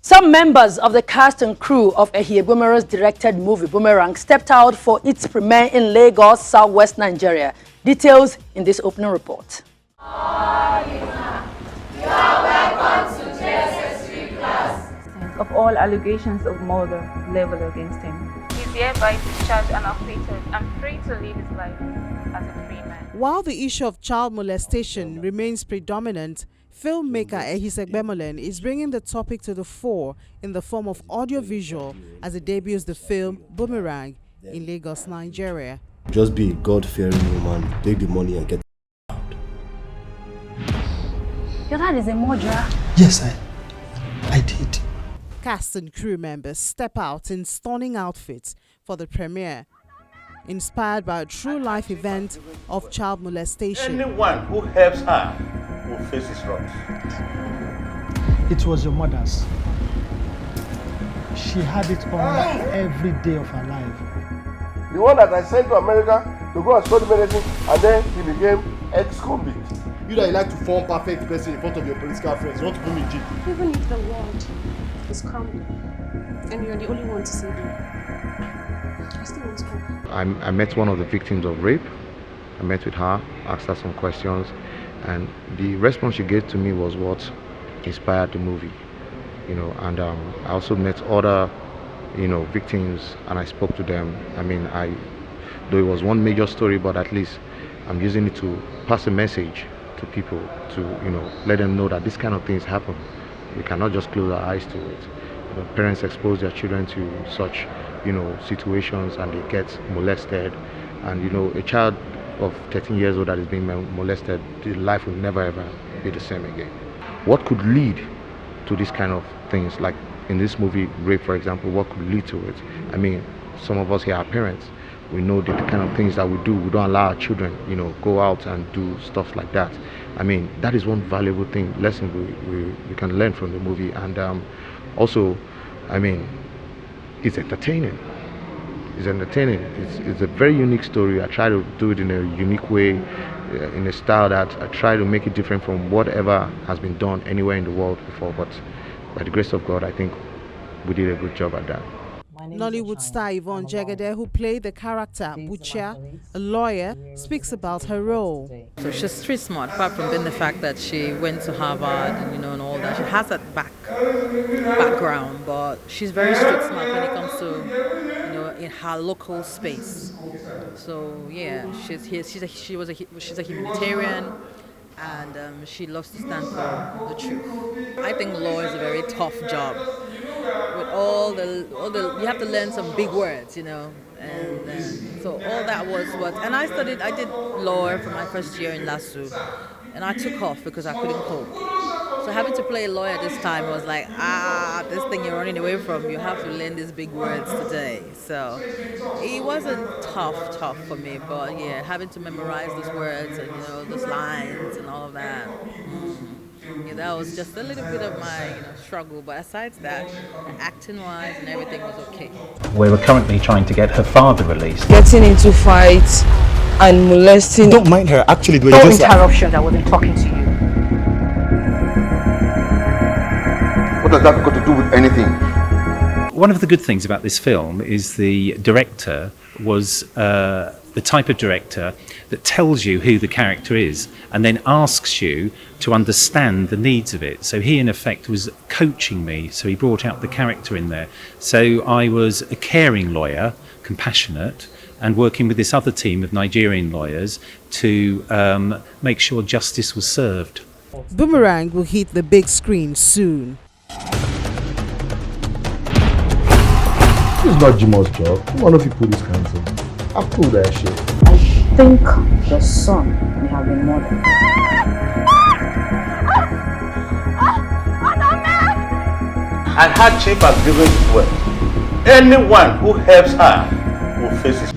Some members of the cast and crew of Boomerang's directed movie Boomerang stepped out for its premiere in Lagos, southwest Nigeria. Details in this opening report. Of all allegations of murder leveled against him. He is hereby discharged and acquitted and free to live his life as a free man. While the issue of child molestation remains predominant, filmmaker Yvonne is bringing the topic to the fore in the form of audiovisual as it debuts the film Boomerang in Lagos, Nigeria. Just be a God-fearing woman, take the money and get out. Your dad is a murderer? Yes, I did. Cast and crew members step out in stunning outfits for the premiere, inspired by a true-life event of child molestation. Anyone who helps her will face his wrath. It was your mother's. She had it on every day of her life. The one that I sent to America to go and study medicine, and then he became ex-convict. You that you like to form perfect person in front of your political friends, you want to put me in jail. Even if the world is crumbling and you're the only one to save it, I still want to come. I met one of the victims of rape. I met with her, asked her some questions, and the response she gave to me was what inspired the movie. And I also met other victims, and I spoke to them. Though it was one major story, but at least I'm using it to pass a message to people to let them know that this kind of things happen. We cannot just close our eyes to it. Parents expose their children to such situations, and they get molested, and a child of 13 years old that is being molested, their life will never ever be the same again. What could lead to these kind of things, like in this movie rape for example, what could lead to it? Some of us here are parents. We know the kind of things that we do. We don't allow our children go out and do stuff like that. That is one valuable lesson we can learn from the movie. And also it's entertaining. It's a very unique story. I try to do it in a unique way, in a style that I try to make it different from whatever has been done anywhere in the world before. But by the grace of God, I think we did a good job at that. Nollywood star Yvonne Jegede, who played the character Bucha, a lawyer, speaks about her role. So she's street smart, apart from being the fact that she went to Harvard and and all that. She has that background, but she's very street smart when it comes to in her local space. So yeah, she's a humanitarian, and she loves to stand for the truth. I think law is a very tough job. With all the you have to learn some big words, and so all that was what. And I did law for my first year in LASU, and I took off because I couldn't cope. So having to play a lawyer this time was like, this thing you're running away from, you have to learn these big words today. So it wasn't tough for me, but yeah, having to memorize those words and those lines and all of that. Yeah, that was just a little bit of my struggle, but aside that, acting-wise and everything was okay. We were currently trying to get her father released. Getting into fights and molesting. Don't mind her, actually. No interruption, I wasn't talking to you. What does that got to do with anything? One of the good things about this film is the director was the type of director that tells you who the character is and then asks you to understand the needs of it. So he in effect was coaching me, so he brought out the character in there. So I was a caring lawyer, compassionate, and working with this other team of Nigerian lawyers to make sure justice was served. Boomerang will hit the big screen soon. This is not Jimo's job. Come on, if you put this kind of thing. I'll pull that shit. I think the son may have been murdered. And her chief has given his word. Anyone who helps her will face his